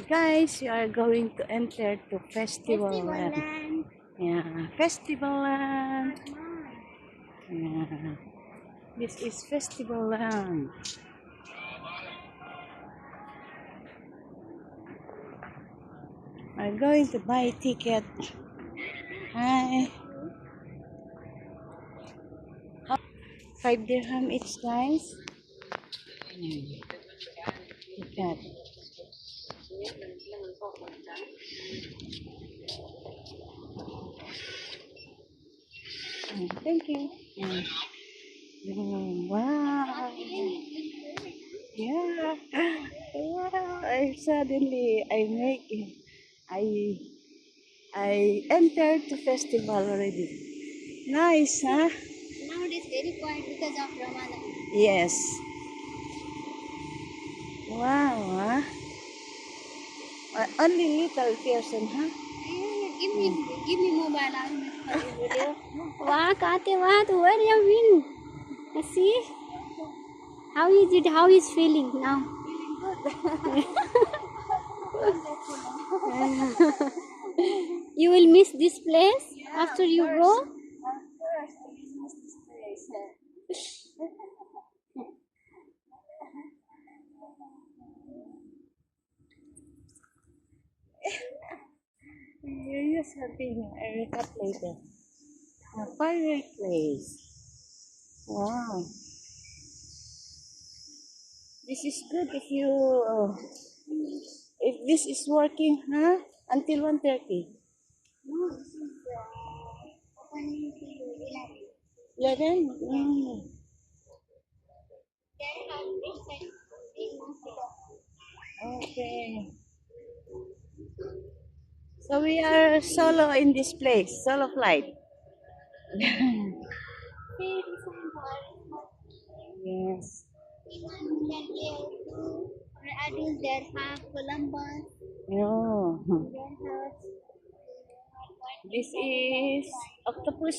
Guys, you are going to enter to Festival Festival Land. Land. Yeah, Festival Land. Yeah. This is Festival Land. I'm going to buy a ticket. Hi. 5 dirham each, guys. Look at. Thank you. Wow. Yeah. Wow. I I entered the festival already. Nice, huh? Now it is very quiet because of Ramadan. Yes. Wow, huh? Only little person, huh? Give me mobile. I will make for you video. Wow, Kate, what? Where you been? See? How is it? How is feeling now? You will miss this place after you go. You're something I recut later. A fireplace. Wow. This is good if this is working, huh? Until 1:30. No, this is opening to 11. 11? Mm. There have been Okay. So we are solo in this place, solo flight. Yes. Even that there adults that have Columbus, No. there have This is octopus.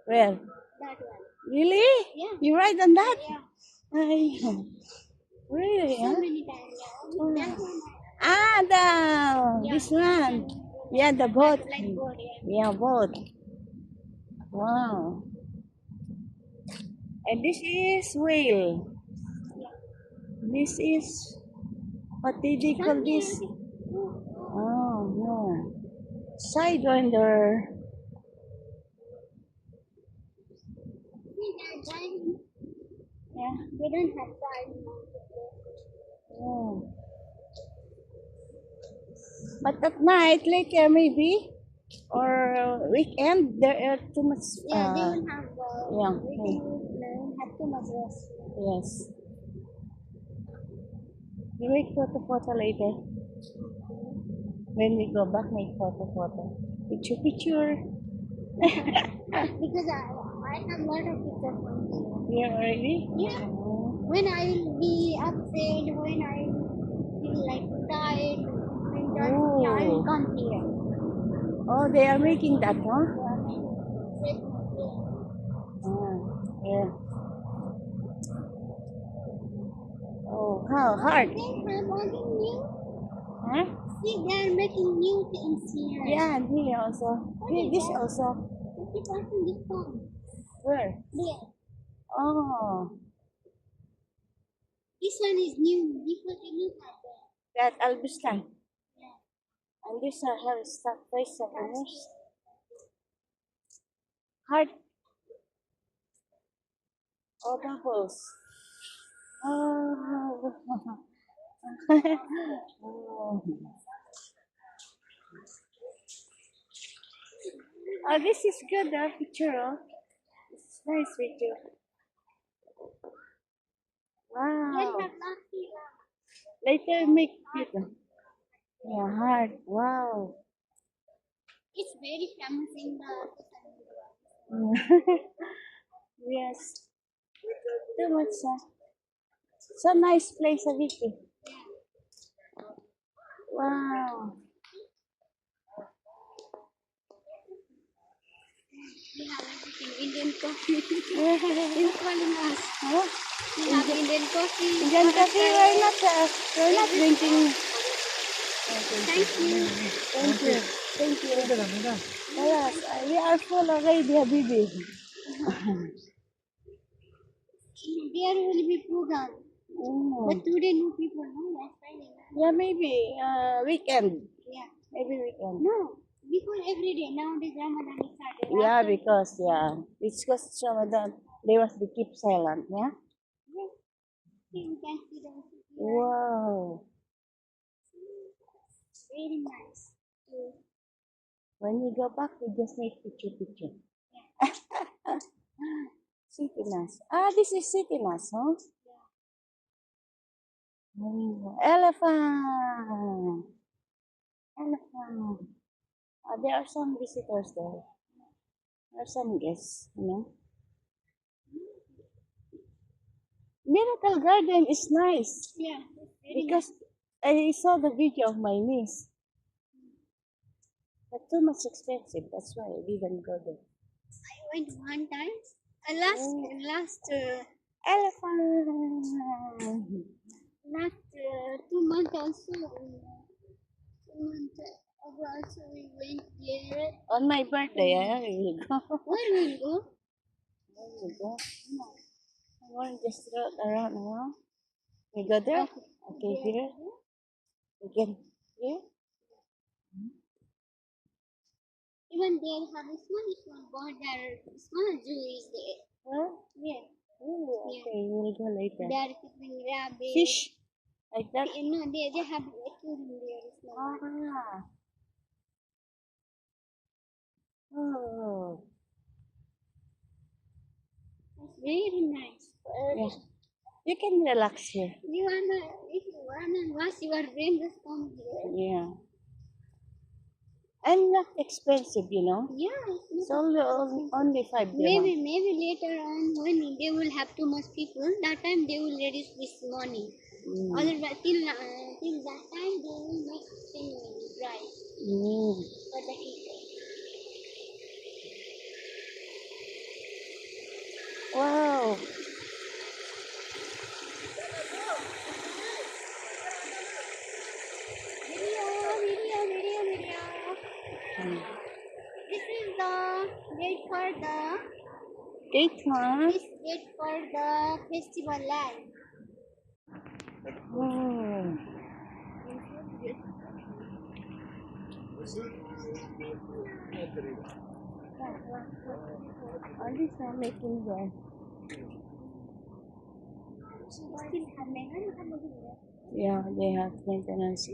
Where? that one. Really? Yeah. You ride on that? Yeah. Ay, really? So Huh? many times. Oh. That one. This one. Yeah, the boat. Like boat, Yeah, boat. Wow. And this is whale. This is what did they call this? Oh, no. Sidewinder. Yeah. They don't have time. Oh. But at night, later maybe, or weekend, there are too much. Yeah, they will have. Yeah. We can have too much rest. Yes. We make photo later. When we go back, make photo. Picture. Because I have a lot of pictures from here. Yeah, already? Yeah. Oh. When I will be upset, when I feel like tired, when that, yeah, I will come here. Oh, they are making that, huh? Yeah. Oh, how hard? They have all the new. Huh? See, they are making new things here. Yeah, and here also. Here, this also. 50% discount. Where? There. Oh, This one is new. Because it looks like that. that Albistan. Yeah. And this have stuff price of owners. Hard. Oh, bubbles. Oh. Oh. Oh, this is good, picture. Oh. It's nice picture. Wow. They have lots here. Later make it. Yeah, hard. Wow. It's very famous in the social media. Yes. Too much. So nice place, Aviki. Wow. they have everything. Indian coffee. He's calling us. Huh? We have Indian coffee. Indian coffee, we're not drinking. Thank you. Thank you. Thank you. Yes, we are full already, Habibi. There will be program. But Mm. today no people, no? That's Friday. Yeah, maybe weekend. Yeah. Maybe weekend. No. Before every day. Nowadays Ramadan is started. Yeah, After- because it's because Ramadan. They must be keep silent. Yeah. Yes. See, we can see them. Wow. Very nice. So, When we go back, we just make picture. City Nas. Ah, this is City Nas, huh? Oh, elephant. Elephant. There are some visitors there. There are some guests, you know. Miracle Garden is nice yeah. Very because I saw the video of my niece. But too much expensive. That's why I didn't go there. I went one time. Oh. Elephant. Last 2 months also. 2 months ago also we went there. On my birthday, we will go. Where will we go? There we go. I want to just roll around, We go there? Okay, here. Again, here. Even there have a small border, small zoo is there. Huh? Yeah. Oh, okay, we'll go later. They are keeping rabbits. Fish? Like that? No, they have aquarium there. Small. Ah. Oh. It's very nice. Yeah. You can relax here. If you wanna wash your brain, just come here. Yeah. And not expensive, you know. Yeah. It's only 5 Maybe dirham. later on when they will have too much people, that time they will reduce this money. Mm. Otherwise, till that time they will make same price Mm. for the people. Wow. Video. Mm. This is the gate for the This gate for the festival land. Oh. All these are making there. Still have maintenance. Yeah, they have maintenance.